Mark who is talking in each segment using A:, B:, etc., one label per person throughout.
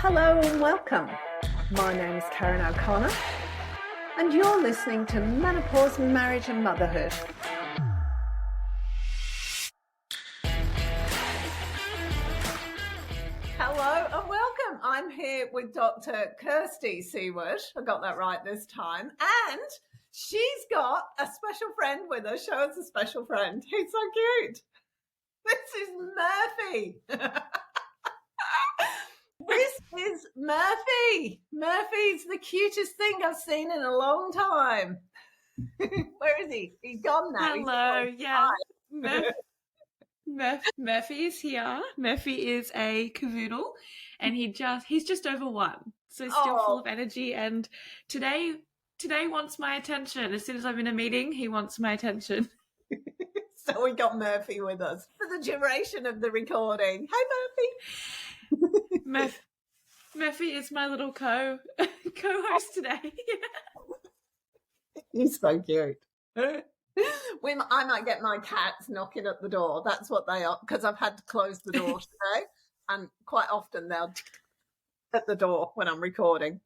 A: Hello and welcome. My name is Karen O'Connor and you're listening to Menopause, Marriage and Motherhood. Hello and welcome. I'm here with Dr. Kirsty Seward. I got that right this time. And she's got a special friend with her. Show us a special friend. He's so cute. This is Murphy. This is Murphy. Murphy's the cutest thing I've seen in a long time. Where is he? He's gone now.
B: Hello, yeah. Murphy is here. Murphy is a cavoodle and he's just over 1. So still full of energy, and today wants my attention. As soon as I'm in a meeting, he wants my attention.
A: So we got Murphy with us for the duration of the recording. Hey, Murphy.
B: Murphy is my little co-host today.
A: He's so cute. I might get my cats knocking at the door. That's what they are, because I've had to close the door today, and quite often they'll at the door when I'm recording.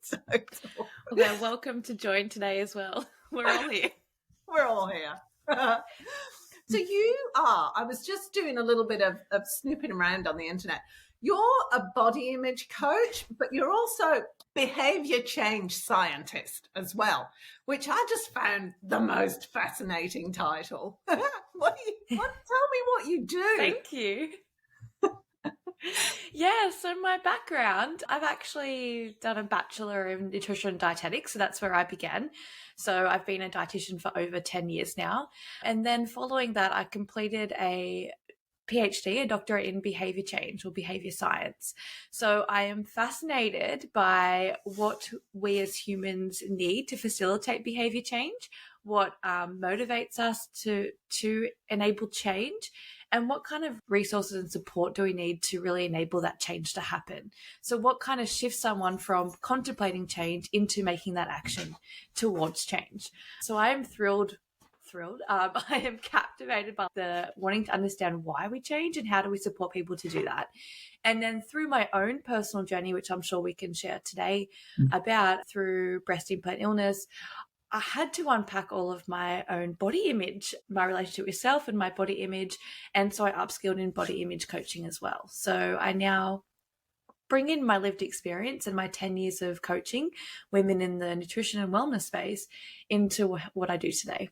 A: So
B: well, they're welcome to join today as well. We're all here.
A: We're all here. So I was just doing a little bit of snooping around on the internet. You're a body image coach, but you're also behaviour change scientist as well, which I just found the most fascinating title. Tell me what you do.
B: Thank you. Yeah, so my background, I've actually done a Bachelor in Nutrition and Dietetics, so that's where I began. So I've been a dietitian for over 10 years now. And then following that, I completed a PhD, a doctorate in behaviour change or behaviour science. So I am fascinated by what we as humans need to facilitate behaviour change, what motivates us to enable change, and what kind of resources and support do we need to really enable that change to happen? So what kind of shifts someone from contemplating change into making that action towards change? So I am thrilled. I am captivated by the wanting to understand why we change and how do we support people to do that. And then through my own personal journey, which I'm sure we can share today about through breast implant illness, I had to unpack all of my own body image, my relationship with self and my body image. And so I upskilled in body image coaching as well. So I now bring in my lived experience and my 10 years of coaching women in the nutrition and wellness space into what I do today.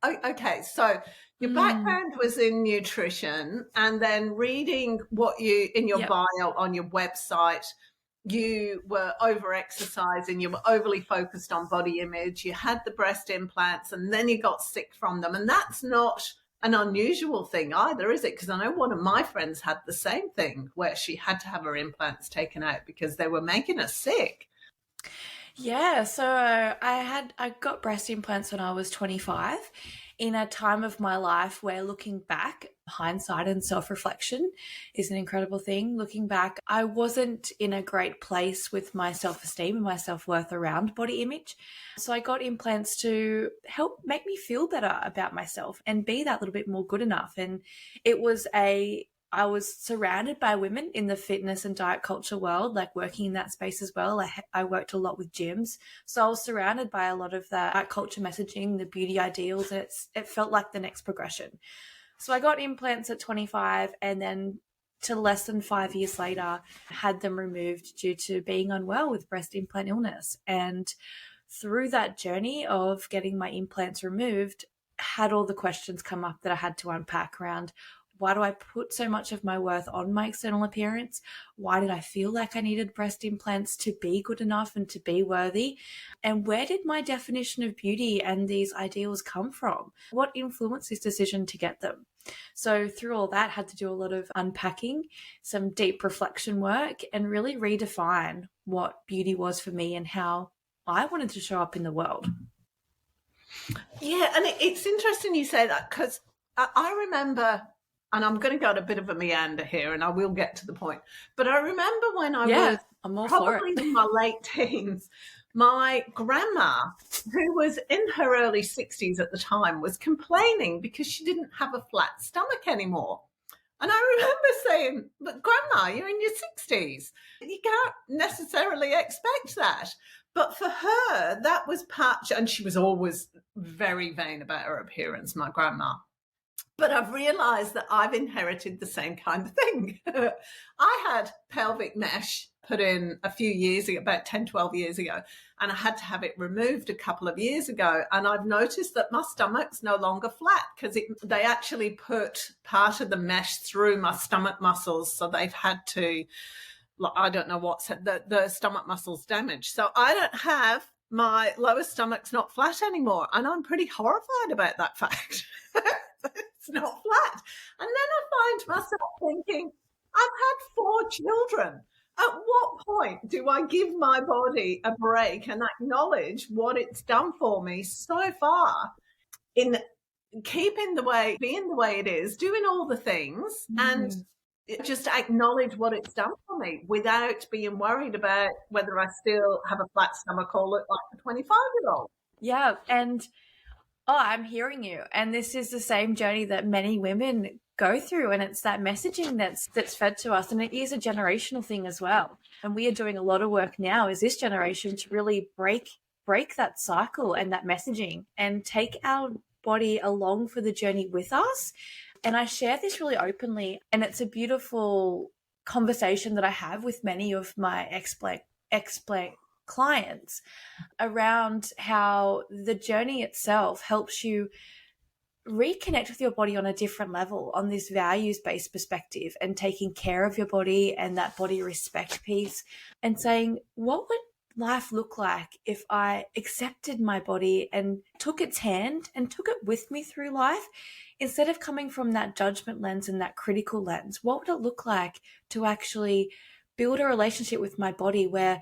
A: Okay, so your background was in nutrition, and then reading what you in your bio on your website, you were overexercising, you were overly focused on body image, you had the breast implants, and then you got sick from them. And that's not an unusual thing either, is it? Because I know one of my friends had the same thing where she had to have her implants taken out because they were making her sick.
B: Yeah, so I got breast implants when I was 25 in a time of my life where, looking back, hindsight and self-reflection is an incredible thing. Looking back, I wasn't in a great place with my self-esteem and my self-worth around body image. So I got implants to help make me feel better about myself and be that little bit more good enough. And I was surrounded by women in the fitness and diet culture world, like working in that space as well. I worked a lot with gyms. So I was surrounded by a lot of that culture messaging, the beauty ideals, and it felt like the next progression. So I got implants at 25, and then to less than 5 years later, had them removed due to being unwell with breast implant illness. And through that journey of getting my implants removed, had all the questions come up that I had to unpack around, why do I put so much of my worth on my external appearance? Why did I feel like I needed breast implants to be good enough and to be worthy? And where did my definition of beauty and these ideals come from? What influenced this decision to get them? So through all that, had to do a lot of unpacking, some deep reflection work, and really redefine what beauty was for me and how I wanted to show up in the world.
A: Yeah, and it's interesting you say that, because I remember, and I'm going to go on a bit of a meander here and I will get to the point, but I remember when I was probably in my late teens, my grandma, who was in her early 60s at the time, was complaining because she didn't have a flat stomach anymore. And I remember saying, but Grandma, you're in your 60s. You can't necessarily expect that. But for her, that was part, and she was always very vain about her appearance, my grandma. But I've realised that I've inherited the same kind of thing. I had pelvic mesh put in a few years ago, about 10, 12 years ago, and I had to have it removed a couple of years ago. And I've noticed that my stomach's no longer flat because they actually put part of the mesh through my stomach muscles. So they've had to, I don't know what's the stomach muscles damaged. So I don't have, my lower stomach's not flat anymore. And I'm pretty horrified about that fact. It's not flat. And then I find myself thinking, I've had 4 children. At what point do I give my body a break and acknowledge what it's done for me so far in keeping being the way it is, doing all the things, and just acknowledge what it's done for me without being worried about whether I still have a flat stomach or look like a 25-year-old.
B: Yeah. And I'm hearing you. And this is the same journey that many women go through. And it's that messaging that's fed to us. And it is a generational thing as well. And we are doing a lot of work now as this generation to really break that cycle and that messaging and take our body along for the journey with us. And I share this really openly. And it's a beautiful conversation that I have with many of my explant clients around how the journey itself helps you reconnect with your body on a different level, on this values-based perspective, and taking care of your body and that body respect piece, and saying, what would life look like if I accepted my body and took its hand and took it with me through life, instead of coming from that judgment lens and that critical lens? What would it look like to actually build a relationship with my body where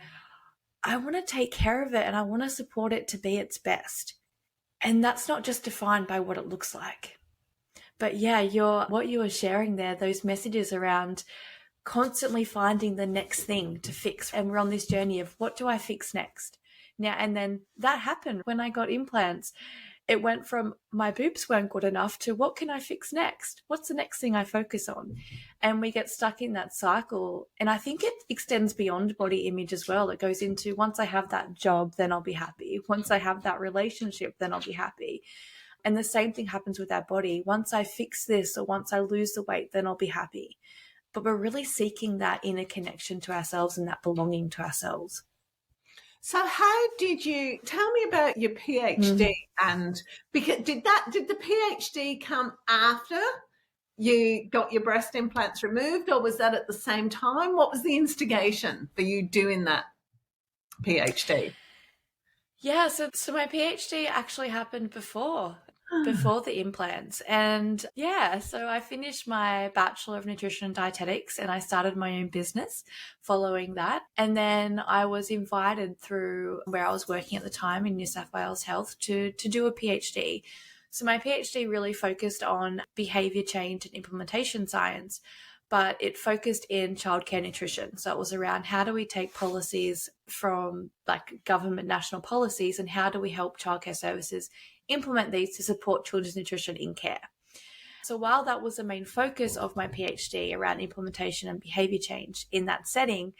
B: I want to take care of it and I want to support it to be its best? And that's not just defined by what it looks like. But yeah, what you were sharing there, those messages around constantly finding the next thing to fix. And we're on this journey of, what do I fix next? Now, and then that happened when I got implants. It went from my boobs weren't good enough to, what can I fix next? What's the next thing I focus on? And we get stuck in that cycle. And I think it extends beyond body image as well. It goes into, once I have that job, then I'll be happy. Once I have that relationship, then I'll be happy. And the same thing happens with our body. Once I fix this, or once I lose the weight, then I'll be happy. But we're really seeking that inner connection to ourselves and that belonging to ourselves.
A: So how did you tell me about your PhD? And because did the PhD come after you got your breast implants removed, or was that at the same time? What was the instigation for you doing that PhD?
B: Yeah, so my PhD actually happened before the implants. And yeah, so I finished my Bachelor of Nutrition and Dietetics and I started my own business following that. And then I was invited through where I was working at the time in New South Wales Health to do a PhD. So my PhD really focused on behaviour change and implementation science, but it focused in childcare nutrition. So it was around, how do we take policies from like government national policies and how do we help childcare services implement these to support children's nutrition in care? So while that was the main focus of my PhD around implementation and behaviour change in that setting,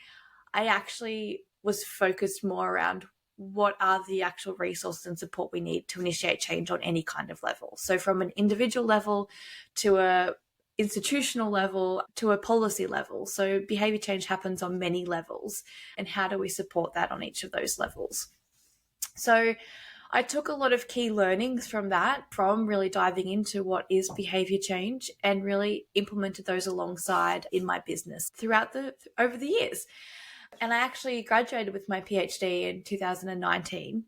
B: I actually was focused more around, what are the actual resources and support we need to initiate change on any kind of level. So from an individual level to a institutional level to a policy level. So behavior change happens on many levels, and how do we support that on each of those levels? So I took a lot of key learnings from that, from really diving into what is behavior change, and really implemented those alongside in my business over the years. And I actually graduated with my PhD in 2019,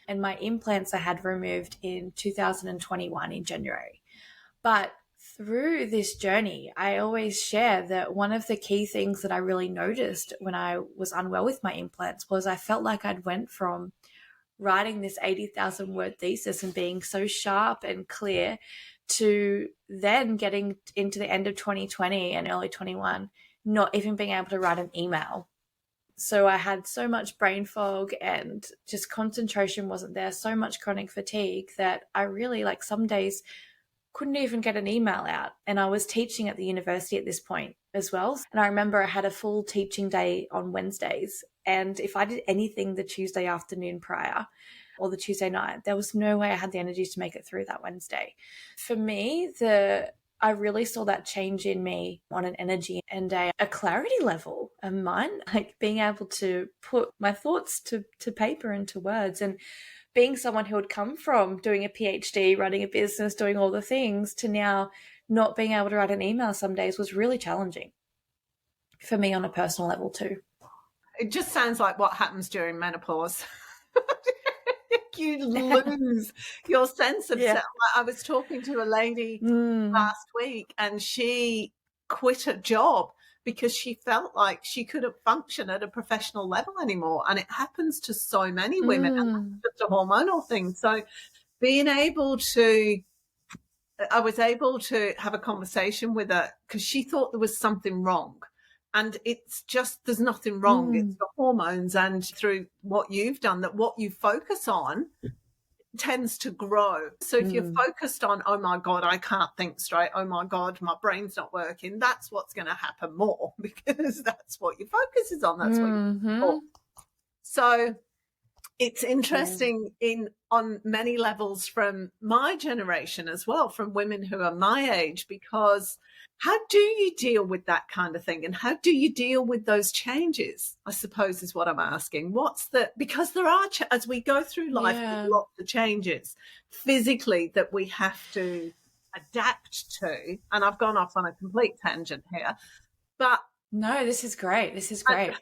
B: and my implants I had removed in 2021 in January. But through this journey, I always share that one of the key things that I really noticed when I was unwell with my implants was I felt like I'd went from writing this 80,000 word thesis and being so sharp and clear to then getting into the end of 2020 and early 21, not even being able to write an email. So I had so much brain fog and just concentration wasn't there, so much chronic fatigue that I really, like, some days couldn't even get an email out. And I was teaching at the university at this point as well. And I remember I had a full teaching day on Wednesdays. And if I did anything the Tuesday afternoon prior or the Tuesday night, there was no way I had the energy to make it through that Wednesday. For me, I really saw that change in me on an energy and a clarity level of mine, like being able to put my thoughts to paper and to words. And being someone who had come from doing a PhD, running a business, doing all the things, to now not being able to write an email some days was really challenging for me on a personal level too.
A: It just sounds like what happens during menopause. You lose your sense of self. I was talking to a lady last week, and she quit a job because she felt like she couldn't function at a professional level anymore. And it happens to so many women. And that's just a hormonal thing. So I was able to have a conversation with her because she thought there was something wrong. And it's just, there's nothing wrong. It's the hormones, and through what you've done, that what you focus on tends to grow. So if you're focused on, oh my God, I can't think straight, oh my God, my brain's not working, that's what's going to happen more, because that's what your focus is on. That's what you're So it's interesting on many levels from my generation as well, from women who are my age, because how do you deal with that kind of thing? And how do you deal with those changes, I suppose, is what I'm asking. Because there are, as we go through life, there's lots of changes physically that we have to adapt to. And I've gone off on a complete tangent here. But
B: no, this is great. This is great.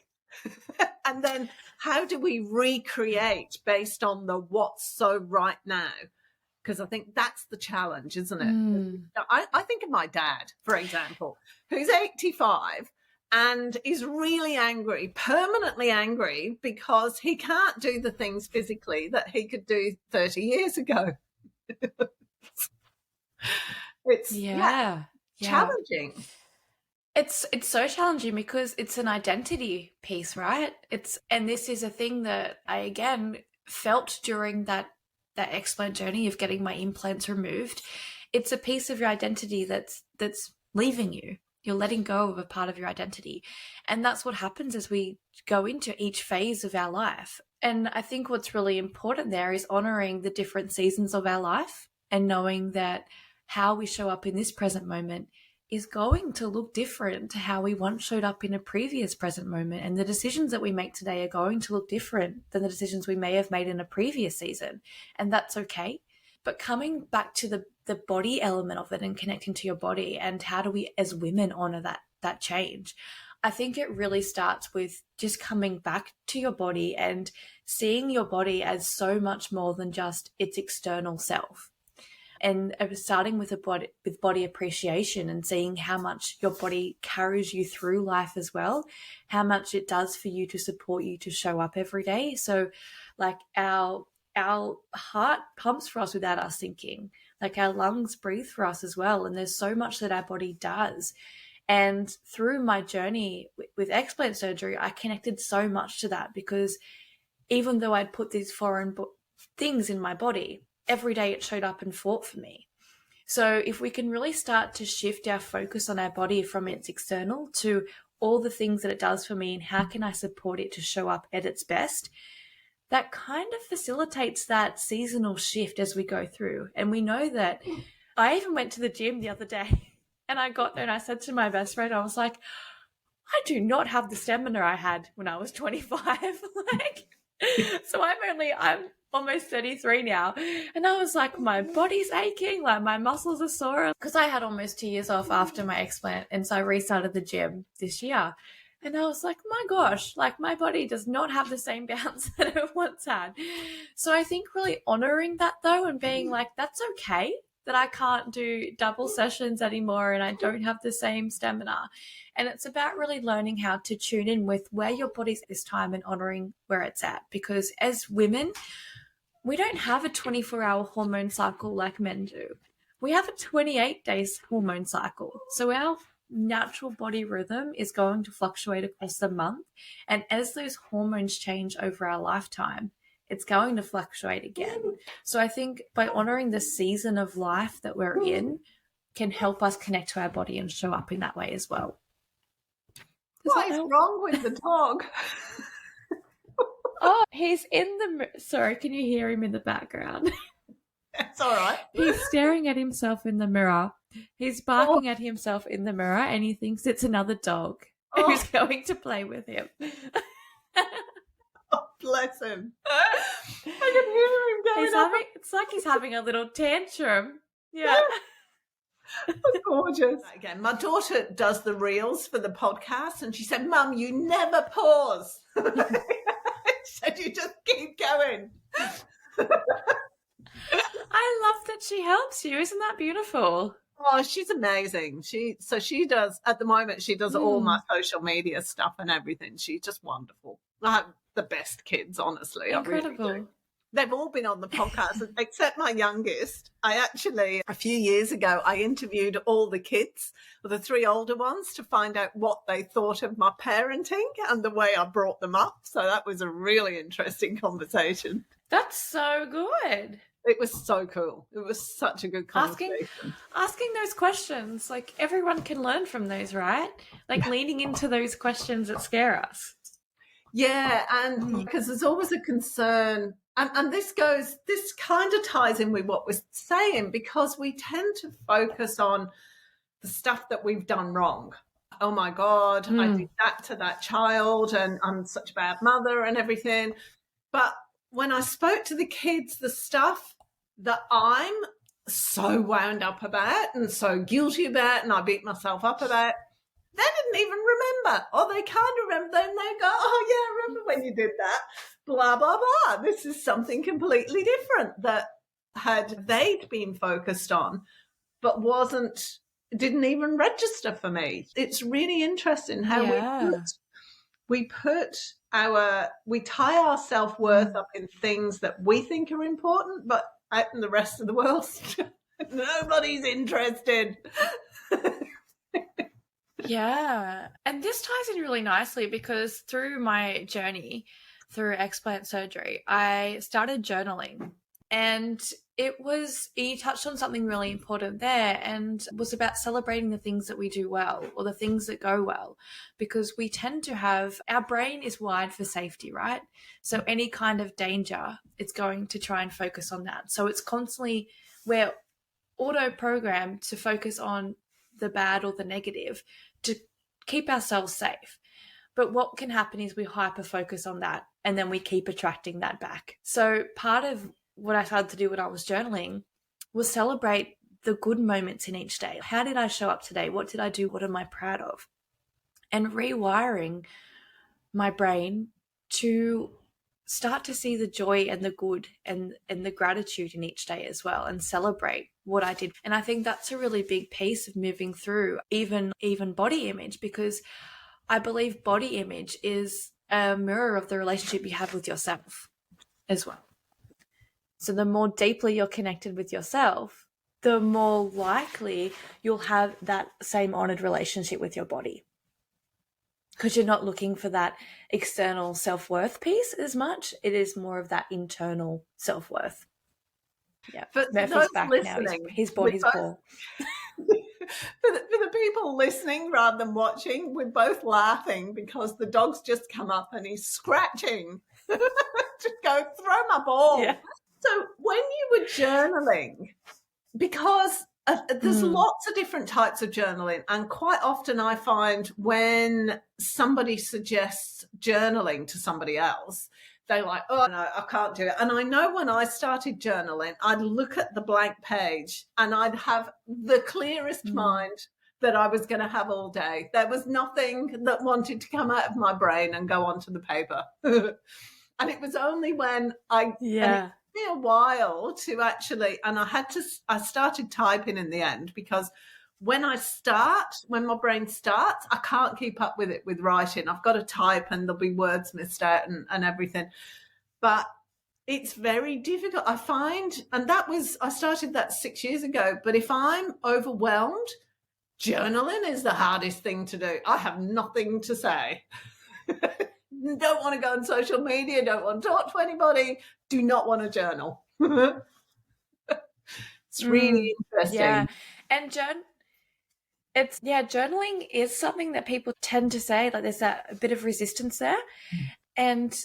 A: And then how do we recreate based on the what's so right now? Because I think that's the challenge, isn't it? I think of my dad, for example, who's 85 and is really angry, permanently angry, because he can't do the things physically that he could do 30 years ago. It's challenging.
B: It's so challenging because it's an identity piece, right? And this is a thing that I again felt during that explant journey of getting my implants removed. It's a piece of your identity that's leaving you. You're letting go of a part of your identity. And that's what happens as we go into each phase of our life. And I think what's really important there is honoring the different seasons of our life and knowing that how we show up in this present moment is going to look different to how we once showed up in a previous present moment. And the decisions that we make today are going to look different than the decisions we may have made in a previous season. And that's okay. But coming back to the body element of it and connecting to your body, and how do we as women honor that change? I think it really starts with just coming back to your body and seeing your body as so much more than just its external self. And starting with body appreciation and seeing how much your body carries you through life as well, how much it does for you to support you to show up every day. So like our heart pumps for us without us thinking, like our lungs breathe for us as well. And there's so much that our body does. And through my journey with explant surgery, I connected so much to that, because even though I'd put these foreign things in my body, every day it showed up and fought for me. So if we can really start to shift our focus on our body from its external to all the things that it does for me and how can I support it to show up at its best, that kind of facilitates that seasonal shift as we go through. And we know that I even went to the gym the other day and I got there and I said to my best friend, I was like, I do not have the stamina I had when I was 25. So I'm almost 33 now. And I was like, my body's aching, like my muscles are sore. Because I had almost 2 years off after my explant. And so I restarted the gym this year. And I was like, my gosh, like my body does not have the same bounce that it once had. So I think really honoring that though, and being like, that's okay that I can't do double sessions anymore and I don't have the same stamina. And it's about really learning how to tune in with where your body's at this time and honoring where it's at. Because as women, we don't have a 24-hour hormone cycle like men do. We have a 28-day hormone cycle. So our natural body rhythm is going to fluctuate across the month. And as those hormones change over our lifetime, it's going to fluctuate again. So I think by honoring the season of life that we're in can help us connect to our body and show up in that way as well.
A: What is wrong with the dog?
B: Oh, he's in the... Sorry, can you hear him in the background?
A: It's all right.
B: He's staring at himself in the mirror. He's barking at himself in the mirror, and he thinks it's another dog who's going to play with him.
A: Oh, bless him. I can hear him going
B: It's like he's having a little tantrum. Yeah.
A: Gorgeous. Again, my daughter does the reels for the podcast, and she said, Mum, you never pause. She said, you just keep going.
B: I love that she helps you. Isn't that beautiful?
A: Oh, she's amazing. She does, at the moment, she does all my social media stuff and everything. She's just wonderful. I have the best kids, honestly.
B: Incredible.
A: I really do. They've all been on the podcast, except my youngest. I actually, a few years ago, I interviewed all the kids, the 3 older ones, to find out what they thought of my parenting and the way I brought them up. So that was a really interesting conversation.
B: That's so good.
A: It was so cool. It was such a good conversation.
B: Asking those questions, like everyone can learn from those, right? Like leaning into those questions that scare us.
A: Yeah, and because there's always a concern, and this kind of ties in with what we're saying, because we tend to focus on the stuff that we've done wrong. Oh my God, I did that to that child, and I'm such a bad mother and everything. But when I spoke to the kids, the stuff that I'm so wound up about and so guilty about and I beat myself up about, they didn't even remember. Or they kind of remember. Then they go, oh, yeah, I remember when you did that. Blah, blah, blah. This is something completely different that they'd been focused on but didn't even register for me. It's really interesting how we tie our self-worth up in things that we think are important, but out in the rest of the world, nobody's interested.
B: Yeah. And this ties in really nicely because through my journey through explant surgery, I started journaling, and you touched on something really important there, and was about celebrating the things that we do well or the things that go well, because we tend to our brain is wired for safety, right? So any kind of danger, it's going to try and focus on that. So it's constantly, we're auto-programmed to focus on the bad or the negative to keep ourselves safe. But what can happen is we hyper-focus on that, and then we keep attracting that back. So part of what I started to do when I was journaling was celebrate the good moments in each day. How did I show up today? What did I do? What am I proud of? And rewiring my brain to start to see the joy and the good and the gratitude in each day as well, and celebrate what I did. And I think that's a really big piece of moving through even body image, because I believe body image is a mirror of the relationship you have with yourself as well. So the more deeply you're connected with yourself, the more likely you'll have that same honored relationship with your body, because you're not looking for that external self-worth piece as much. It is more of that internal self-worth. Yeah.
A: But
B: Murphy's back now. He's bought his ball.
A: For the people listening rather than watching, we're both laughing because the dog's just come up and he's scratching to go throw my ball. Yeah. So when you were journaling, because there's lots of different types of journaling, and quite often I find when somebody suggests journaling to somebody else, they're like, oh, no, I can't do it. And I know when I started journaling, I'd look at the blank page and I'd have the clearest mind that I was going to have all day. There was nothing that wanted to come out of my brain and go onto the paper. And it was only when and it took me a while to actually, and I started typing in the end, because when my brain starts, I can't keep up with it with writing. I've got to type and there'll be words missed out and everything. But it's very difficult, I find. And I started that 6 years ago. But if I'm overwhelmed, journaling is the hardest thing to do. I have nothing to say. don't want to go on social media, don't want to talk to anybody, do not want to journal. It's really interesting.
B: Yeah. And journaling is something that people tend to say, like there's a bit of resistance there. And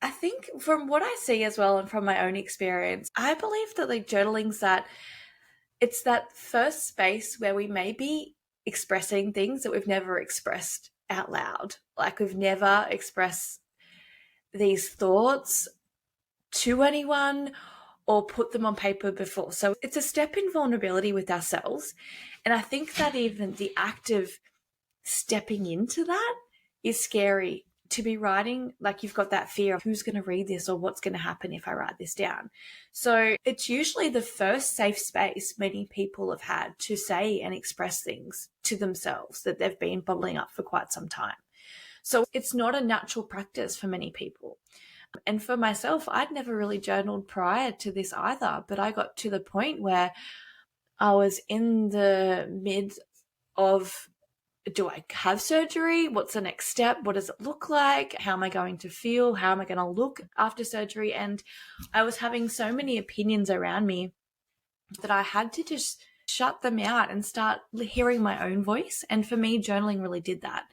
B: I think from what I see as well and from my own experience, I believe that like journaling's that it's that first space where we may be expressing things that we've never expressed out loud. Like we've never expressed these thoughts to anyone or put them on paper before. So it's a step in vulnerability with ourselves. And I think that even the act of stepping into that is scary. To be writing, like you've got that fear of who's going to read this or what's going to happen if I write this down. So it's usually the first safe space many people have had to say and express things to themselves that they've been bottling up for quite some time. So it's not a natural practice for many people. And for myself, I'd never really journaled prior to this either, but I got to the point where I was in the mid of, do I have surgery? What's the next step? What does it look like? How am I going to feel? How am I going to look after surgery? And I was having so many opinions around me that I had to just shut them out and start hearing my own voice. And for me, journaling really did that.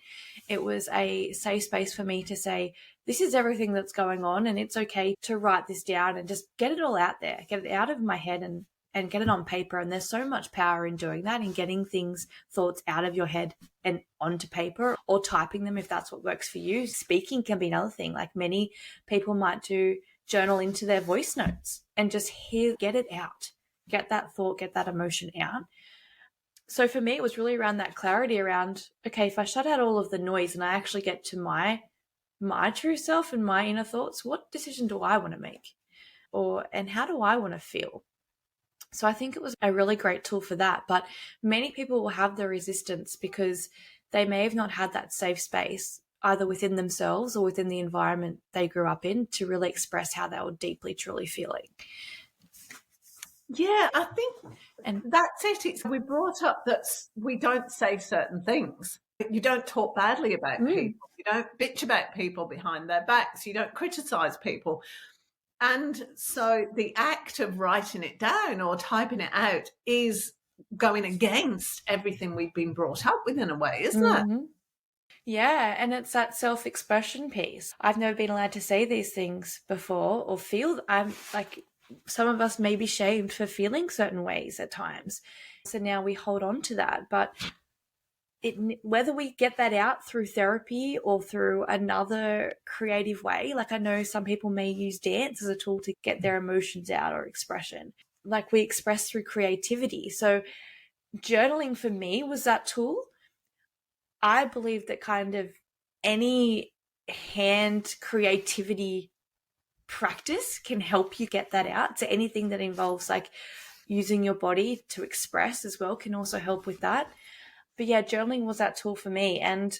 B: It was a safe space for me to say, this is everything that's going on, and it's okay to write this down and just get it all out there, get it out of my head and get it on paper. And there's so much power in doing that, in getting thoughts out of your head and onto paper, or typing them if that's what works for you. Speaking can be another thing. Like many people might do journal into their voice notes and just get it out, get that thought, get that emotion out. So for me, it was really around that clarity around, okay, if I shut out all of the noise and I actually get to my true self and my inner thoughts, what decision do I want to make? And how do I want to feel? So I think it was a really great tool for that. But many people will have the resistance because they may have not had that safe space either within themselves or within the environment they grew up in to really express how they were deeply, truly feeling.
A: Yeah, I think that's it. We brought up that we don't say certain things. You don't talk badly about people. You don't bitch about people behind their backs. You don't criticize people. And so the act of writing it down or typing it out is going against everything we've been brought up with in a way, isn't it?
B: Yeah, and it's that self-expression piece. I've never been allowed to say these things before or feel. I'm like, some of us may be shamed for feeling certain ways at times. So now we hold on to that. But whether we get that out through therapy or through another creative way, like I know some people may use dance as a tool to get their emotions out or expression, like we express through creativity. So journaling for me was that tool. I believe that kind of any hand creativity practice can help you get that out. So anything that involves like using your body to express as well can also help with that. But yeah, journaling was that tool for me. And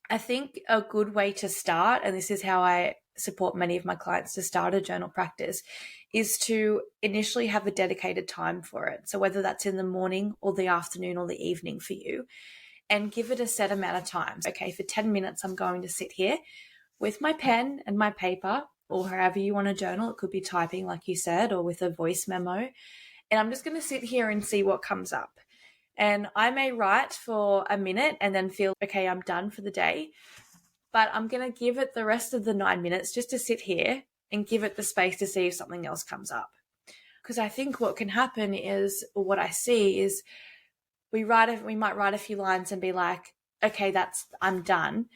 B: I think a good way to start, and this is how I support many of my clients to start a journal practice, is to initially have a dedicated time for it. So whether that's in the morning or the afternoon or the evening for you, and give it a set amount of time. Okay, for 10 minutes, I'm going to sit here with my pen and my paper, or however you want to journal. It could be typing, like you said, or with a voice memo. And I'm just going to sit here and see what comes up. And I may write for a minute and then feel, okay, I'm done for the day. But I'm going to give it the rest of the 9 minutes just to sit here and give it the space to see if something else comes up. Because I think what can happen is, or what I see is, we might write a few lines and be like, okay, I'm done.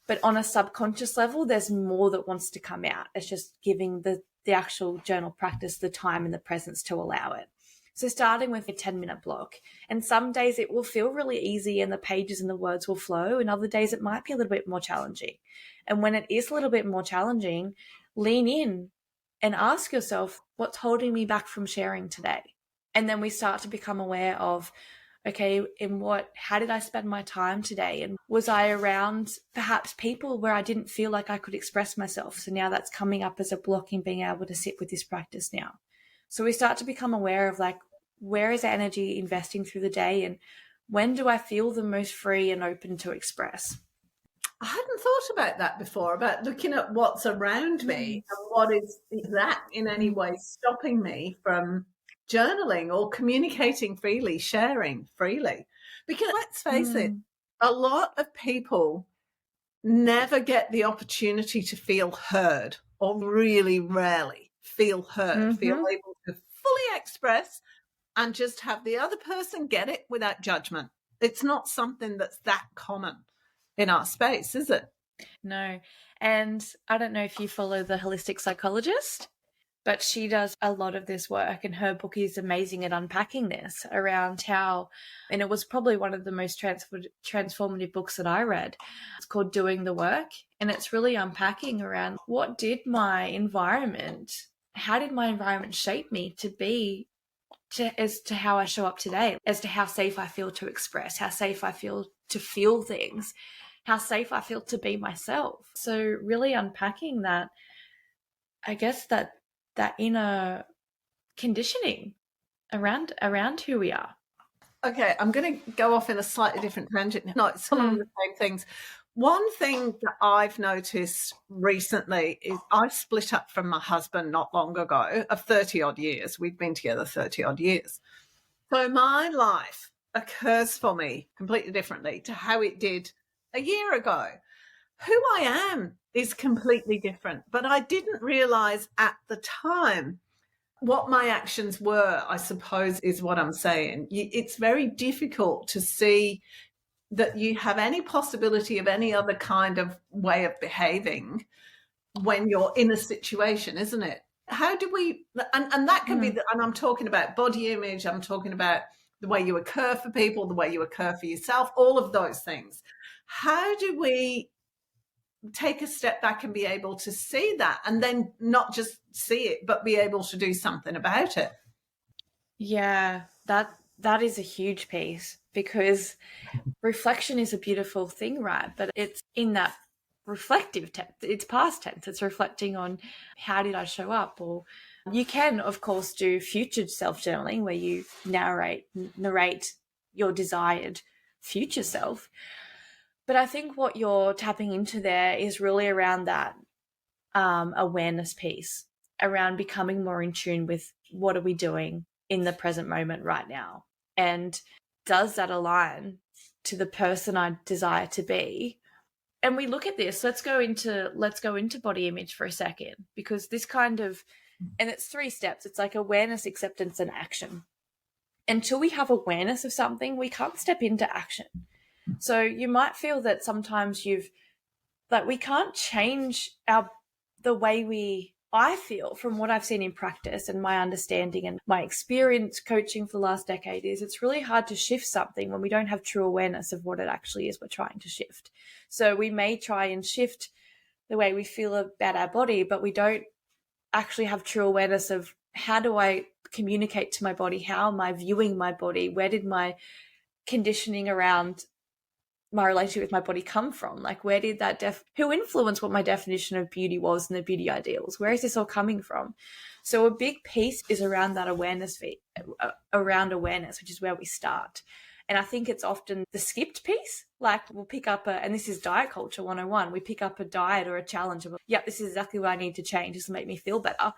B: But on a subconscious level, there's more that wants to come out. It's just giving the actual journal practice the time and the presence to allow it. So starting with a 10-minute block. And some days it will feel really easy and the pages and the words will flow. And other days it might be a little bit more challenging. And when it is a little bit more challenging, lean in and ask yourself, what's holding me back from sharing today? And then we start to become aware of, okay, how did I spend my time today? And was I around perhaps people where I didn't feel like I could express myself? So now that's coming up as a block in being able to sit with this practice now. So we start to become aware of like, where is energy investing through the day? And when do I feel the most free and open to express?
A: I hadn't thought about that before, about looking at what's around me and what is that in any way stopping me from journaling or communicating freely, sharing freely. Because let's face it, a lot of people never get the opportunity to feel heard, or really rarely feel heard, feel able to fully express and just have the other person get it without judgment. It's not something that's that common in our space, is it?
B: No. And I don't know if you follow the holistic psychologist, but she does a lot of this work, and her book is amazing at unpacking this around how, and it was probably one of the most transformative books that I read. It's called Doing the Work, and it's really unpacking around what did my environment, how did my environment shape me to be, as to how I show up today, as to how safe I feel to express, how safe I feel to feel things, how safe I feel to be myself. So really unpacking that, I guess that inner conditioning around who we are.
A: Okay, I'm going to go off in a slightly different tangent. No, it's along the same things. One thing that I've noticed recently is I split up from my husband not long ago, of 30 odd years. We've been together 30 odd years. So my life occurs for me completely differently to how it did a year ago. Who I am is completely different, but I didn't realize at the time what my actions were, I suppose, is what I'm saying. It's very difficult to see that you have any possibility of any other kind of way of behaving when you're in a situation, isn't it? How do we, and that can be, and I'm talking about body image, I'm talking about the way you occur for people, the way you occur for yourself, all of those things. How do we take a step back and be able to see that, and then not just see it, but be able to do something about it?
B: Yeah, that is a huge piece, because reflection is a beautiful thing, right? But it's in that reflective tense, it's past tense, it's reflecting on how did I show up. Or you can, of course, do future self-journaling where you narrate your desired future self. But I think what you're tapping into there is really around that awareness piece, around becoming more in tune with what are we doing in the present moment right now, and does that align to the person I desire to be? And we look at this. Let's go into body image for a second, because this kind of, and it's 3 steps. It's like awareness, acceptance, and action. Until we have awareness of something, we can't step into action. So you might feel that sometimes we can't change the way I feel, from what I've seen in practice and my understanding and my experience coaching for the last decade, is it's really hard to shift something when we don't have true awareness of what it actually is we're trying to shift. So we may try and shift the way we feel about our body, but we don't actually have true awareness of, how do I communicate to my body? How am I viewing my body? Where did my conditioning around my relationship with my body come from? Like, where did that who influenced what my definition of beauty was and the beauty ideals? Where is this all coming from? So a big piece is around that awareness, which is where we start. And I think it's often the skipped piece. Like, we'll pick up and this is diet culture 101. We pick up a diet or a challenge of, yeah, this is exactly what I need to change. This will make me feel better.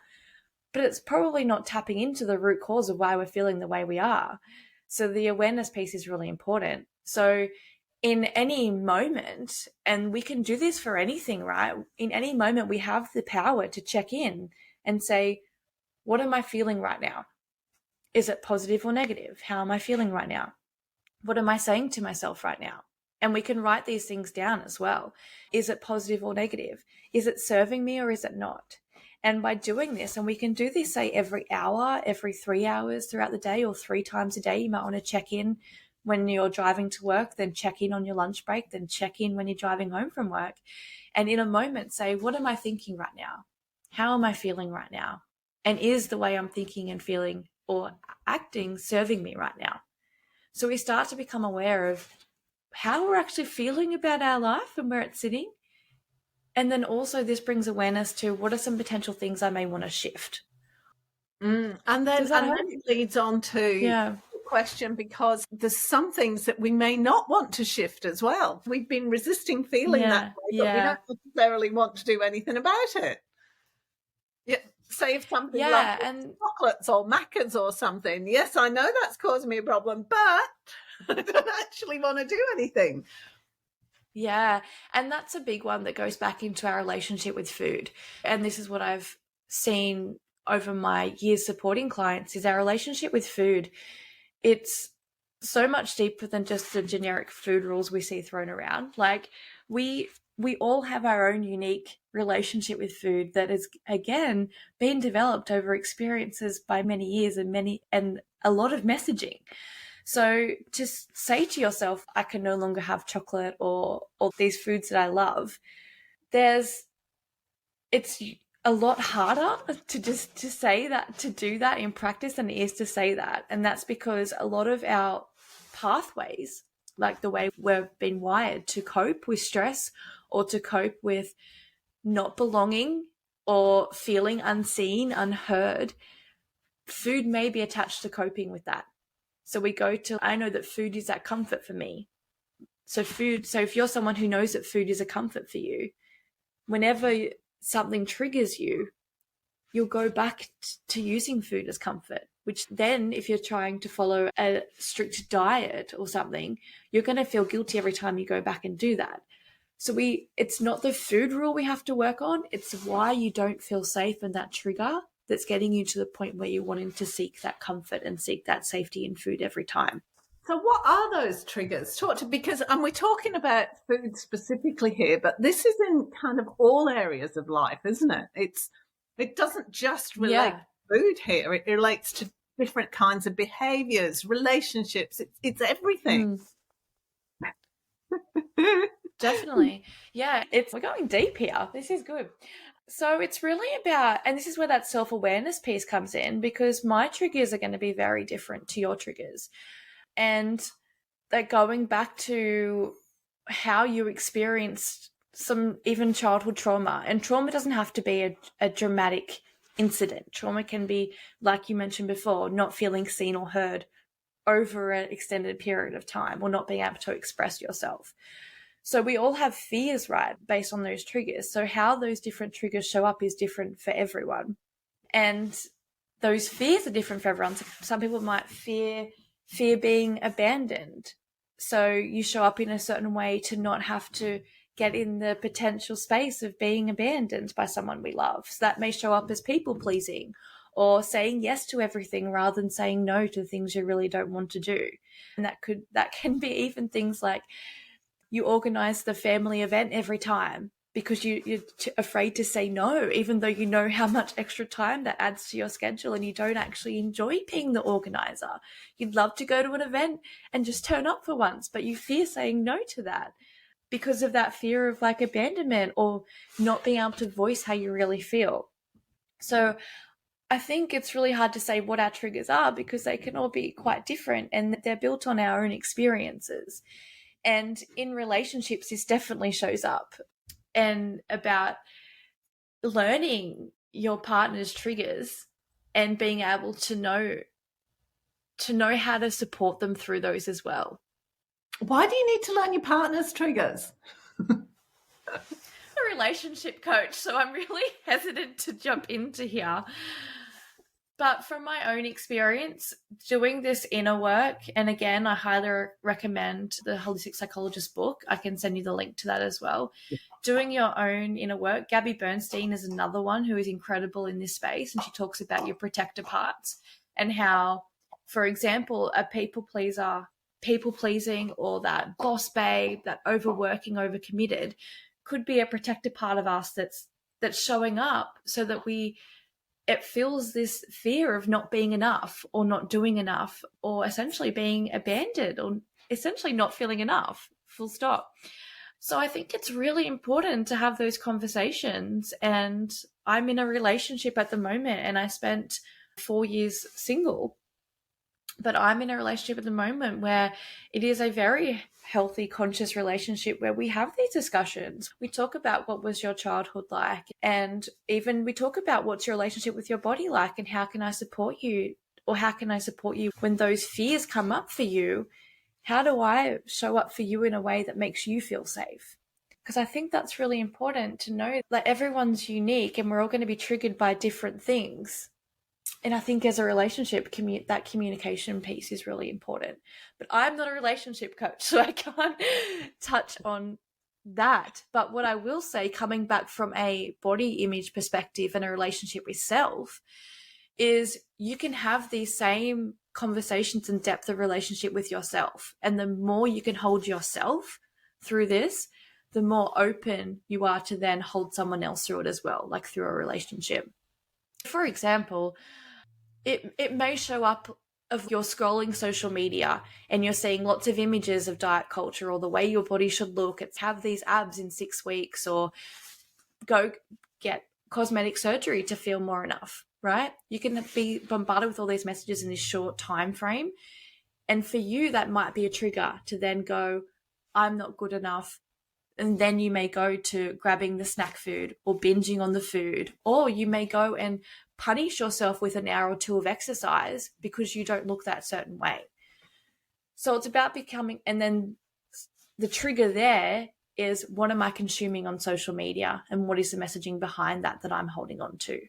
B: But it's probably not tapping into the root cause of why we're feeling the way we are. So the awareness piece is really important. So in any moment, and we can do this for anything, right? In any moment, we have the power to check in and say, what am I feeling right now? Is it positive or negative? How am I feeling right now? What am I saying to myself right now? And we can write these things down as well. Is it positive or negative? Is it serving me or is it not? And by doing this, and we can do this, say, every hour, every 3 hours throughout the day, or 3 times a day, you might want to check in when you're driving to work, then check in on your lunch break, then check in when you're driving home from work. And in a moment, say, what am I thinking right now? How am I feeling right now? And is the way I'm thinking and feeling or acting serving me right now? So we start to become aware of how we're actually feeling about our life and where it's sitting. And then also this brings awareness to, what are some potential things I may want to shift?
A: And then it leads on to the question because there's some things that we may not want to shift as well. We've been resisting feeling that way, but we don't necessarily want to do anything about it. Yeah, say if something like chocolates or macas or something. Yes, I know that's causing me a problem, but I don't actually want to do anything.
B: Yeah, and that's a big one that goes back into our relationship with food. And this is what I've seen over my years supporting clients is our relationship with food. It's so much deeper than just the generic food rules we see thrown around. Like we all have our own unique relationship with food that has, again, been developed over experiences by many years and a lot of messaging. So just say to yourself, I can no longer have chocolate or these foods that I love. It's a lot harder to say that, to do that in practice than it is to say that. And that's because a lot of our pathways, like the way we've been wired to cope with stress or to cope with not belonging or feeling unseen, unheard, food may be attached to coping with that. So we go to, I know that food is that comfort for me. So if you're someone who knows that food is a comfort for you, whenever something triggers you, you'll go back to using food as comfort, which then if you're trying to follow a strict diet or something, you're going to feel guilty every time you go back and do that. So it's not the food rule we have to work on. It's why you don't feel safe and that trigger that's getting you to the point where you're wanting to seek that comfort and seek that safety in food every time.
A: So what are those triggers? Because we're talking about food specifically here, but this is in kind of all areas of life, isn't it? It doesn't just relate to food here. It relates to different kinds of behaviours, relationships. It's everything.
B: Definitely. Yeah, we're going deep here. This is good. So it's really about, and this is where that self-awareness piece comes in, because my triggers are going to be very different to your triggers. And that going back to how you experienced some even childhood trauma, and trauma doesn't have to be a dramatic incident. Trauma can be, like you mentioned before, not feeling seen or heard over an extended period of time or not being able to express yourself. So we all have fears, right, based on those triggers. So how those different triggers show up is different for everyone. And those fears are different for everyone. So some people might fear being abandoned. So you show up in a certain way to not have to get in the potential space of being abandoned by someone we love. So that may show up as people pleasing or saying yes to everything rather than saying no to things you really don't want to do. And that can be even things like you organize the family event every time because you're afraid to say no, even though you know how much extra time that adds to your schedule and you don't actually enjoy being the organizer. You'd love to go to an event and just turn up for once, but you fear saying no to that because of that fear of like abandonment or not being able to voice how you really feel. So I think it's really hard to say what our triggers are because they can all be quite different and they're built on our own experiences. And in relationships, this definitely shows up, and about learning your partner's triggers and being able to know how to support them through those as well.
A: Why do you need to learn your partner's triggers?
B: I'm a relationship coach, so I'm really hesitant to jump into here. But from my own experience, doing this inner work, and again, I highly recommend the Holistic Psychologist book. I can send you the link to that as well. Doing your own inner work. Gabby Bernstein is another one who is incredible in this space, and she talks about your protector parts and how, for example, a people pleasing or that boss babe, that overworking, overcommitted could be a protector part of us that's showing up so that it feels this fear of not being enough or not doing enough or essentially being abandoned or essentially not feeling enough, full stop. So I think it's really important to have those conversations. And I'm in a relationship at the moment and I spent 4 years single, but I'm in a relationship at the moment where it is a very healthy, conscious relationship where we have these discussions. We talk about what was your childhood like, and even we talk about what's your relationship with your body like and how can I support you Or how can I support you when those fears come up for you? How do I show up for you in a way that makes you feel safe? Because I think that's really important to know, like, everyone's unique and we're all going to be triggered by different things. And I think as a relationship, that communication piece is really important. But I'm not a relationship coach, so I can't touch on that. But what I will say, coming back from a body image perspective and a relationship with self, is you can have these same conversations and depth of relationship with yourself. And the more you can hold yourself through this, the more open you are to then hold someone else through it as well, like through a relationship. For example, it may show up of you're scrolling social media and you're seeing lots of images of diet culture or the way your body should look. It's have these abs in 6 weeks, or go get cosmetic surgery to feel more enough, right? You can be bombarded with all these messages in this short time frame. And for you, that might be a trigger to then go, I'm not good enough. And then you may go to grabbing the snack food or binging on the food, or you may go and punish yourself with an hour or two of exercise because you don't look that certain way. So it's about becoming, and then the trigger there is, what am I consuming on social media and what is the messaging behind that I'm holding on to?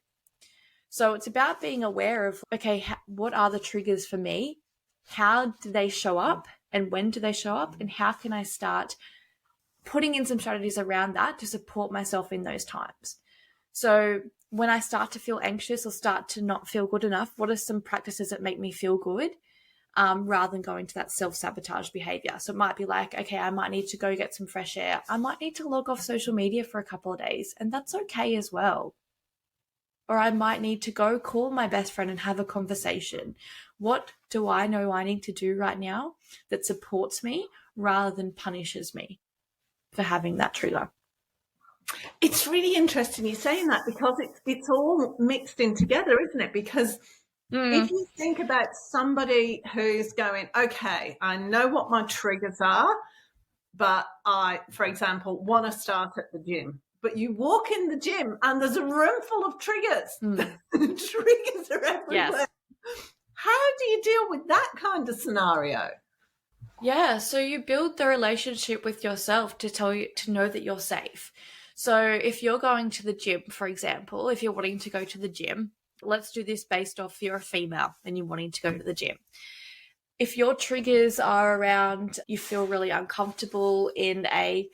B: So it's about being aware of, okay, what are the triggers for me? How do they show up and when do they show up? And how can I start putting in some strategies around that to support myself in those times? So when I start to feel anxious or start to not feel good enough, what are some practices that make me feel good, rather than going to that self-sabotage behavior? So it might be like, okay, I might need to go get some fresh air. I might need to log off social media for a couple of days, and that's okay as well. Or I might need to go call my best friend and have a conversation. What do I know I need to do right now that supports me rather than punishes me for having that trigger?
A: It's really interesting you saying that, because it's all mixed in together, isn't it? Because if you think about somebody who's going, okay, I know what my triggers are, but I, for example, want to start at the gym. But you walk in the gym and there's a room full of triggers. Triggers are everywhere. Yes. How do you deal with that kind of scenario?
B: Yeah, so you build the relationship with yourself to know that you're safe. So if you're going to the gym, for example, if you're wanting to go to the gym, let's do this based off you're a female and you're wanting to go to the gym. If your triggers are around, you feel really uncomfortable in a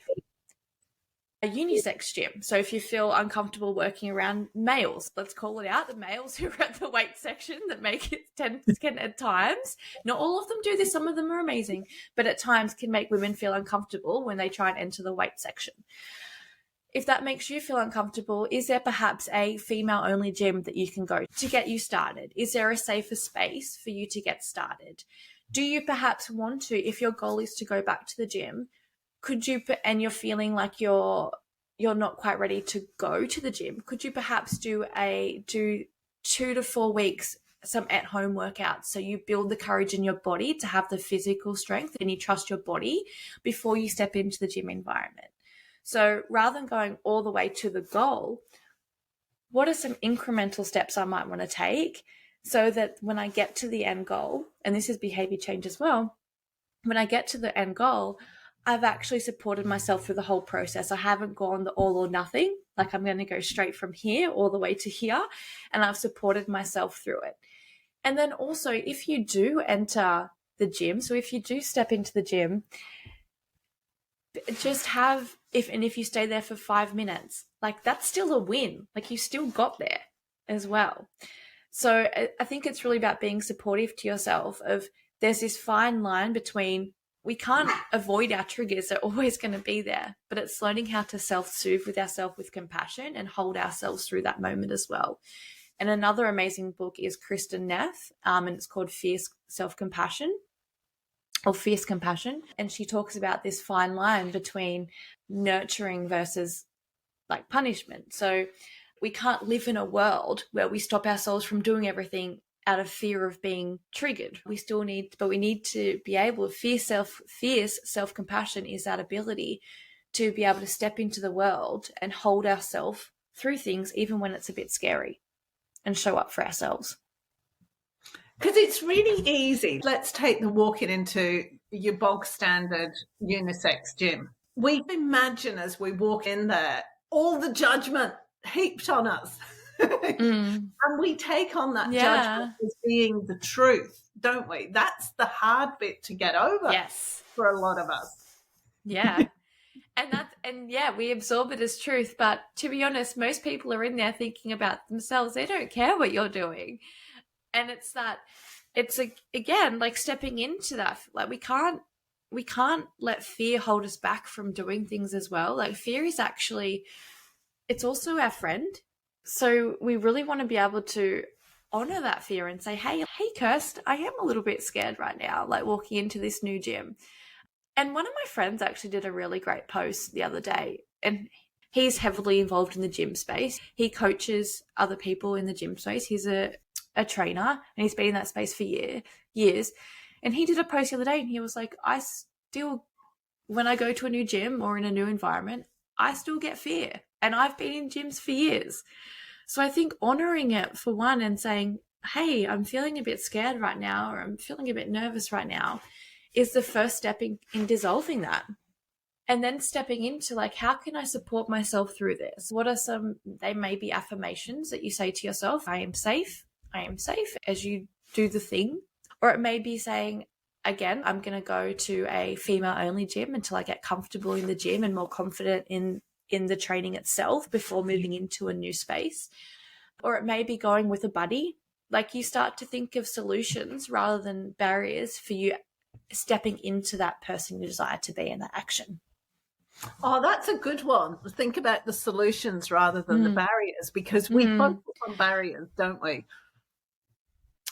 B: unisex gym. So if you feel uncomfortable working around males, let's call it out, the males who are at the weight section that make it can at times, not all of them do this, some of them are amazing, but at times can make women feel uncomfortable when they try and enter the weight section. If that makes you feel uncomfortable, is there perhaps a female-only gym that you can go to get you started? Is there a safer space for you to get started? Do you perhaps want to, if your goal is to go back to the gym, could you, and you're feeling like you're not quite ready to go to the gym, could you perhaps do 2 to 4 weeks some at-home workouts, so you build the courage in your body to have the physical strength and you trust your body before you step into the gym environment? So rather than going all the way to the goal, what are some incremental steps I might want to take so that when I get to the end goal, and this is behavior change as well, when I get to the end goal, I've actually supported myself through the whole process. I haven't gone the all or nothing, like I'm going to go straight from here all the way to here, and I've supported myself through it. And then also, if you do enter the gym, so if you do step into the gym, just have, if you stay there for 5 minutes, like that's still a win. Like you still got there as well. So I think it's really about being supportive to yourself of, there's this fine line between, we can't avoid our triggers, they're always going to be there, but it's learning how to self-soothe with ourselves with compassion and hold ourselves through that moment as well. And another amazing book is Kristen Neff, and it's called Fierce Self-Compassion, or Fierce Compassion. And she talks about this fine line between nurturing versus like punishment. So we can't live in a world where we stop ourselves from doing everything out of fear of being triggered. We need to be able, fierce self-compassion is that ability to be able to step into the world and hold ourselves through things, even when it's a bit scary, and show up for ourselves.
A: Because it's really easy. Let's take the walking into your bog standard unisex gym. We imagine as we walk in there all the judgment heaped on us. And we take on that judgment as being the truth, don't we? That's the hard bit to get over for a lot of us.
B: Yeah. And we absorb it as truth. But to be honest, most people are in there thinking about themselves. They don't care what you're doing. And it's again, like stepping into that. Like we can't let fear hold us back from doing things as well. Like fear is actually, it's also our friend. So we really want to be able to honor that fear and say, hey, Kirst, I am a little bit scared right now, like walking into this new gym. And one of my friends actually did a really great post the other day, and he's heavily involved in the gym space. He coaches other people in the gym space. He's a trainer, and he's been in that space for years. And he did a post the other day, and he was like, I still, when I go to a new gym or in a new environment, I still get fear. And I've been in gyms for years. So I think honoring it for one and saying, hey, I'm feeling a bit scared right now, or I'm feeling a bit nervous right now, is the first step in dissolving that. And then stepping into like, how can I support myself through this? What are they may be affirmations that you say to yourself, I am safe as you do the thing. Or it may be saying, again, I'm going to go to a female only gym until I get comfortable in the gym and more confident in the training itself before moving into a new space. Or it may be going with a buddy. Like you start to think of solutions rather than barriers for you stepping into that person you desire to be in that action.
A: Oh, that's a good one. Think about the solutions rather than the barriers, because we focus on barriers, don't we?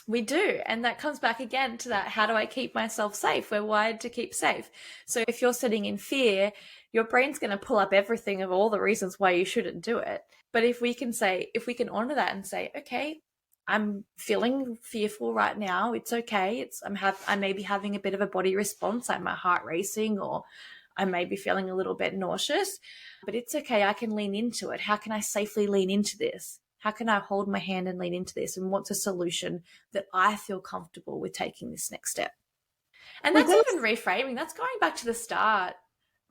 B: We do. And that comes back again to that, how do I keep myself safe? We're wired to keep safe. So if you're sitting in fear, your brain's going to pull up everything of all the reasons why you shouldn't do it. But if we can honor that and say, okay, I'm feeling fearful right now. It's okay. I may be having a bit of a body response, like my heart racing, or I may be feeling a little bit nauseous, but it's okay. I can lean into it. How can I safely lean into this? How can I hold my hand and lean into this? And what's a solution that I feel comfortable with taking this next step? And that's even reframing. That's going back to the start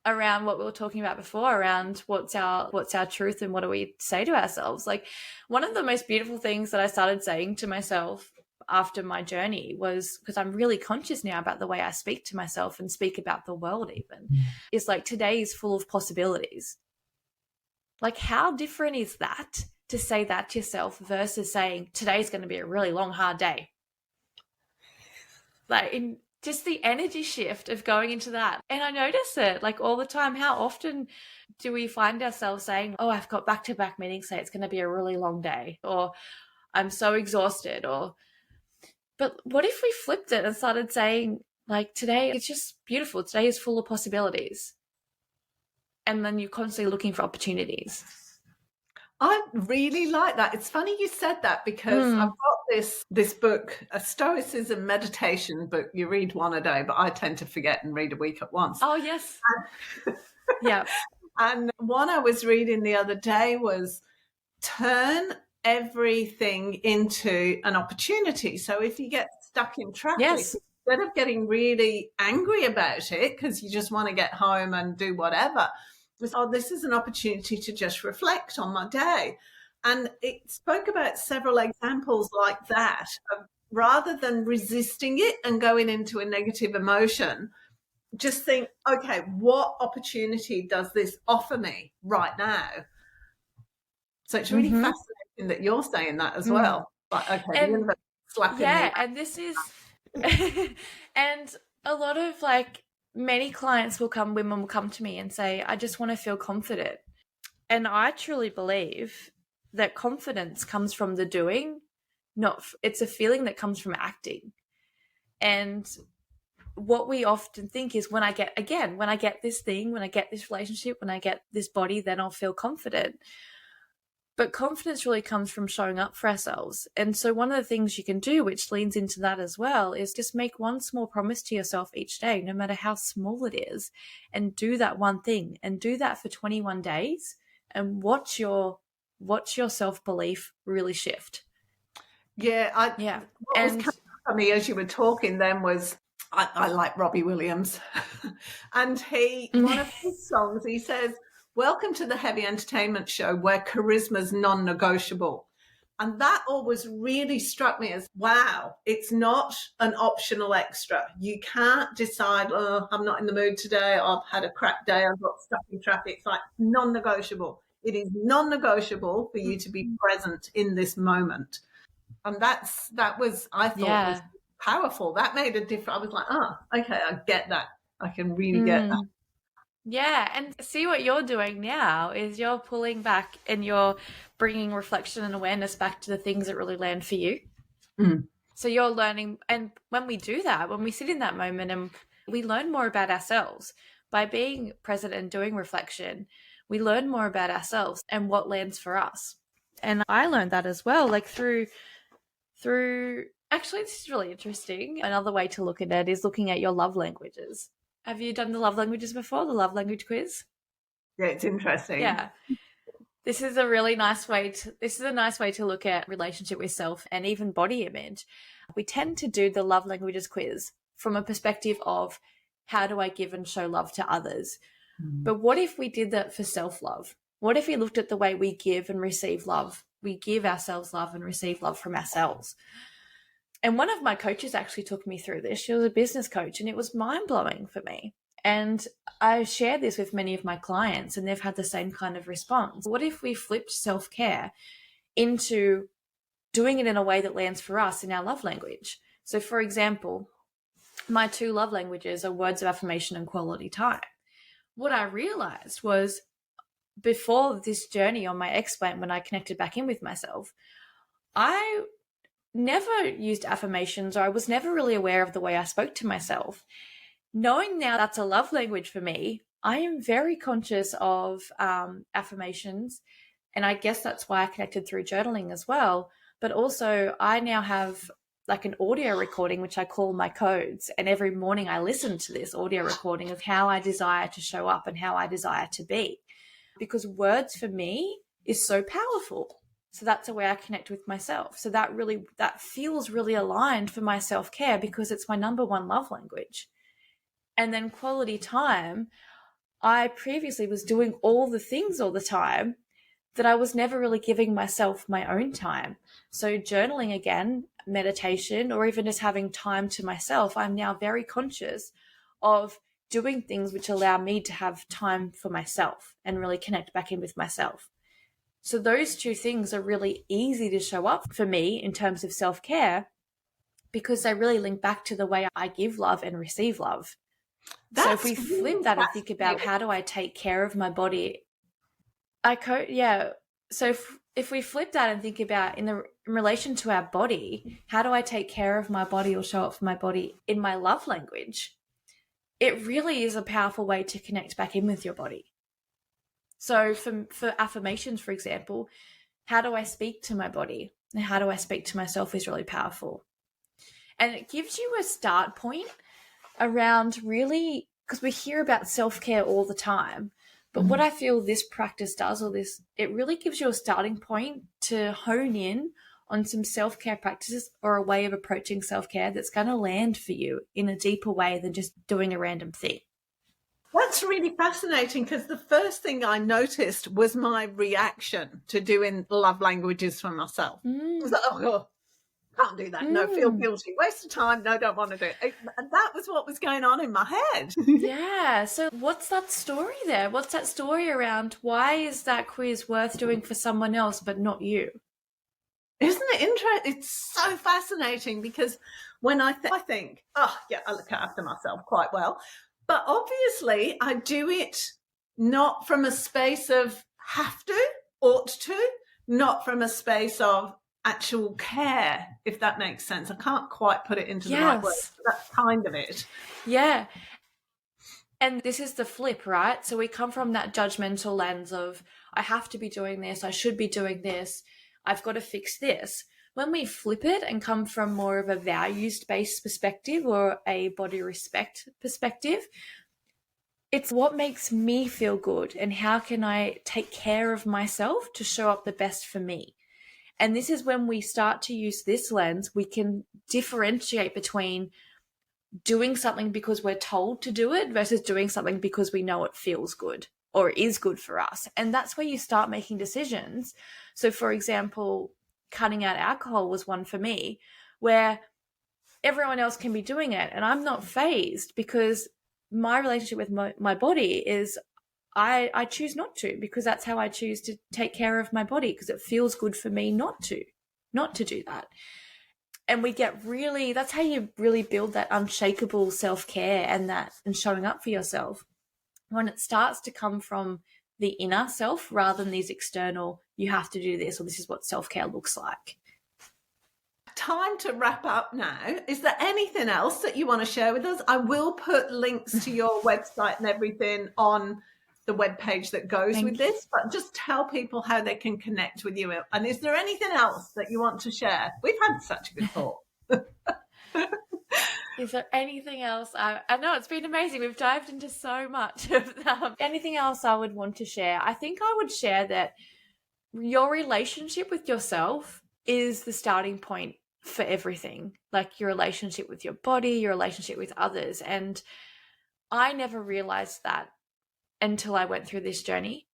B: around what we were talking about before, around what's our truth and what do we say to ourselves. Like one of the most beautiful things that I started saying to myself after my journey was, because I'm really conscious now about the way I speak to myself and speak about the world even, is like today is full of possibilities. Like how different is that to say that to yourself versus saying today's going to be a really long, hard day? Like in just the energy shift of going into that. And I notice it like all the time. How often do we find ourselves saying, oh, I've got back-to-back meetings, say it's going to be a really long day, or I'm so exhausted, but what if we flipped it and started saying like today it's just beautiful. Today is full of possibilities. And then you're constantly looking for opportunities.
A: I really like that. It's funny you said that, because I've got this book, a Stoicism meditation book. You read one a day, but I tend to forget and read a week at once.
B: Oh, yes. Yeah.
A: And one I was reading the other day was turn everything into an opportunity. So if you get stuck in traffic, instead of getting really angry about it because you just want to get home and do whatever, this is an opportunity to just reflect on my day. And it spoke about several examples like that, rather than resisting it and going into a negative emotion, just think, okay, what opportunity does this offer me right now? So it's really fascinating that you're saying that as well. Like, okay, slapping me.
B: And this is, and a lot of like, many clients women will come to me and say, I just want to feel confident. And I truly believe that confidence comes from the doing, it's a feeling that comes from acting. And what we often think is when I get this thing, when I get this relationship, when I get this body, then I'll feel confident. But confidence really comes from showing up for ourselves. And so one of the things you can do, which leans into that as well, is just make one small promise to yourself each day, no matter how small it is, and do that one thing, and do that for 21 days and watch your self-belief really shift.
A: Yeah. funny as you were talking then was I like Robbie Williams. And one of his songs, he says, "Welcome to the heavy entertainment show where charisma's non-negotiable." And that always really struck me as, wow, it's not an optional extra. You can't decide, oh, I'm not in the mood today, I've had a crap day, I've got stuck in traffic. It's like non-negotiable. It is non-negotiable for you to be present in this moment. And that was, I thought, was powerful. That made a difference. I was like, oh, okay, I get that. I can really get that.
B: Yeah, and see what you're doing now is you're pulling back and you're bringing reflection and awareness back to the things that really land for you. So you're learning, and when we do that, when we sit in that moment and we learn more about ourselves by being present and doing reflection, we learn more about ourselves and what lands for us. And I learned that as well, like through actually, this is really interesting. Another way to look at it is looking at your love languages. Have you done the love languages before, the love language quiz?
A: Yeah, it's interesting.
B: Yeah. This is a nice way to look at relationship with self and even body image. We tend to do the love languages quiz from a perspective of how do I give and show love to others? But what if we did that for self-love? What if we looked at the way we give and receive love? We give ourselves love and receive love from ourselves. And one of my coaches actually took me through this. She was a business coach, and it was mind-blowing for me. And I shared this with many of my clients, and they've had the same kind of response. What if we flipped self-care into doing it in a way that lands for us in our love language? So, for example, my 2 love languages are words of affirmation and quality time. What I realized was before this journey on my explant, when I connected back in with myself, I never used affirmations, or I was never really aware of the way I spoke to myself. Knowing now that's a love language for me, I am very conscious of affirmations. And I guess that's why I connected through journaling as well. But also I now have like an audio recording, which I call my codes. And every morning I listen to this audio recording of how I desire to show up and how I desire to be. Because words for me is so powerful. So that's a way I connect with myself. So that feels really aligned for my self-care because it's my number one love language. And then quality time, I previously was doing all the things all the time that I was never really giving myself my own time. So journaling again, meditation, or even just having time to myself, I'm now very conscious of doing things which allow me to have time for myself and really connect back in with myself. So those 2 things are really easy to show up for me in terms of self-care because they really link back to the way I give love and receive love. So if we flip that and think about how do I take care of my body, So if we flip that and think about in relation to our body, how do I take care of my body or show up for my body in my love language? It really is a powerful way to connect back in with your body. So for affirmations, for example, how do I speak to my body and how do I speak to myself is really powerful. And it gives you a start point around really, because we hear about self-care all the time, but what I feel this practice does, it really gives you a starting point to hone in on some self-care practices or a way of approaching self-care that's going to land for you in a deeper way than just doing a random thing.
A: That's really fascinating because the first thing I noticed was my reaction to doing love languages for myself. I was like, oh, can't do that. No, feel guilty. Waste of time. No, don't want to do it. And that was what was going on in my head.
B: Yeah. So what's that story there? What's that story around? Why is that quiz worth doing for someone else but not you?
A: Isn't it interesting? It's so fascinating because when I think, oh, yeah, I look after myself quite well. But obviously I do it not from a space of have to, ought to, not from a space of actual care, if that makes sense. I can't quite put it into the right words, but that's kind of it.
B: Yeah. And this is the flip, right? So we come from that judgmental lens of I have to be doing this, I should be doing this, I've got to fix this. When we flip it and come from more of a values-based perspective or a body respect perspective, it's what makes me feel good and how can I take care of myself to show up the best for me. And this is when we start to use this lens, we can differentiate between doing something because we're told to do it versus doing something because we know it feels good or is good for us. And that's where you start making decisions. So for example, cutting out alcohol was one for me, where everyone else can be doing it and I'm not fazed, because my relationship with my body is I choose not to, because that's how I choose to take care of my body, because it feels good for me not to do that. And we get really, that's how you really build that unshakable self-care and showing up for yourself, when it starts to come from the inner self rather than these external, you have to do this, or this is what self-care looks like.
A: Time to wrap up now. Is there anything else that you want to share with us? I will put links to your website and everything on the webpage that goes with this, but just tell people how they can connect with you. And is there anything else that you want to share? We've had such a good talk.
B: Is there anything else? I know it's been amazing. We've dived into so much of them. Anything else I would want to share? I think I would share that your relationship with yourself is the starting point for everything. Like your relationship with your body, your relationship with others. And I never realized that until I went through this journey.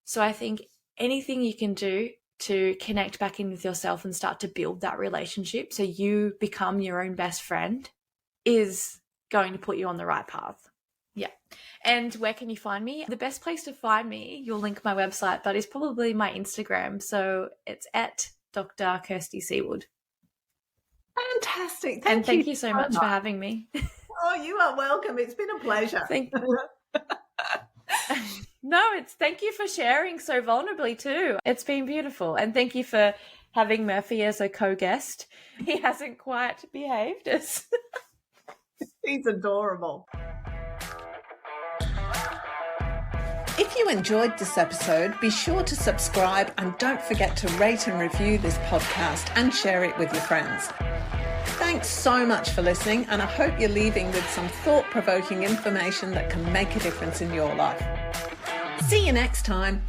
B: So I think anything you can do to connect back in with yourself and start to build that relationship so you become your own best friend is going to put you on the right path. Yeah. And where can you find me? The best place to find me, you'll link my website, but is probably my Instagram. So it's at Dr. Kirsty Seward.
A: Fantastic.
B: Thank you so much for having me.
A: Oh, you are welcome. It's been a pleasure.
B: Thank you. No, thank you for sharing so vulnerably too. It's been beautiful. And thank you for having Murphy as a co-guest. He hasn't quite behaved as...
A: He's adorable. If you enjoyed this episode, be sure to subscribe and don't forget to rate and review this podcast and share it with your friends. Thanks so much for listening, and I hope you're leaving with some thought-provoking information that can make a difference in your life. See you next time.